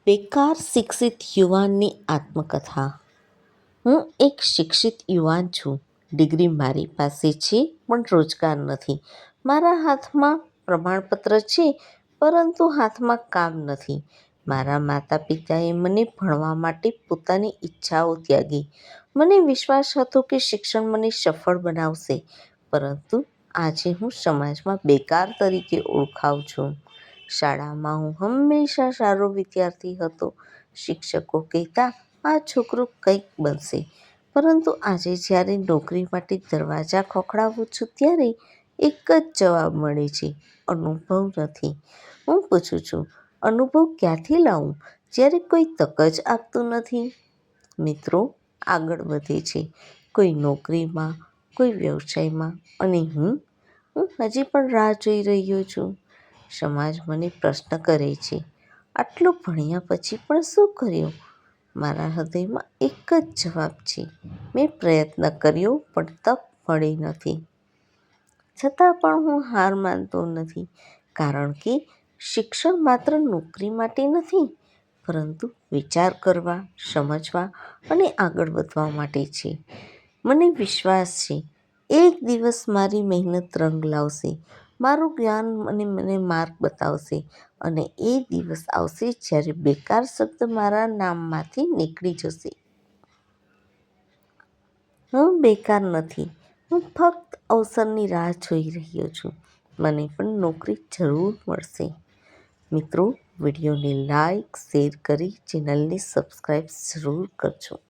બેકાર શિક્ષિત યુવાનની આત્મકથા. હું એક શિક્ષિત યુવાન છું. ડિગ્રી મારી પાસે છે, પણ રોજગાર નથી. મારા હાથમાં પ્રમાણપત્ર છે, પરંતુ હાથમાં કામ નથી. મારા માતા પિતાએ મને ભણવા માટે પોતાની ઈચ્છાઓ ત્યાગી. મને વિશ્વાસ હતો કે શિક્ષણ મને સફળ બનાવશે, પરંતુ આજે હું સમાજમાં બેકાર તરીકે ઓળખાઉં છું. શાળામાં હું હંમેશા સારો વિદ્યાર્થી હતો. શિક્ષકો કહેતા, આ છોકરો કંઈક બનશે. પરંતુ આજે જ્યારે નોકરી માટે દરવાજા ખખડાવું છું, ત્યારે એક જ જવાબ મળે છે: અનુભવ નથી. હું પૂછું છું, અનુભવ ક્યાંથી લાવું, જ્યારે કોઈ તક જ આપતું નથી? મિત્રો આગળ વધે છે, કોઈ નોકરીમાં, કોઈ વ્યવસાયમાં, અને હું હજી પણ રાહ જોઈ રહ્યો છું. સમાજ મને પ્રશ્ન કરે છે, આટલું ભણ્યા પછી પણ શું કર્યું? મારા હૃદયમાં એક જ જવાબ છે: મેં પ્રયત્ન કર્યો, પણ તક મળી નથી. છતાં પણ હું હાર માનતો નથી, કારણ કે શિક્ષણ માત્ર નોકરી માટે નથી, પરંતુ વિચાર કરવા, સમજવા અને આગળ વધવા માટે છે. મને વિશ્વાસ છે, એક દિવસ મારી મહેનત રંગ લાવશે, મારું જ્ઞાન મને માર્ગ બતાવશે, અને એ દિવસ આવશે જ્યારે બેકાર શબ્દ મારા નામમાંથી નીકળી જશે. હું બેકાર નથી, હું ફક્ત અવસરની રાહ જોઈ રહ્યો છું. મને પણ નોકરી જરૂર મળશે. મિત્રો, વિડીયોને લાઈક, શેર કરી ચેનલને સબસ્ક્રાઈબ જરૂર કરજો.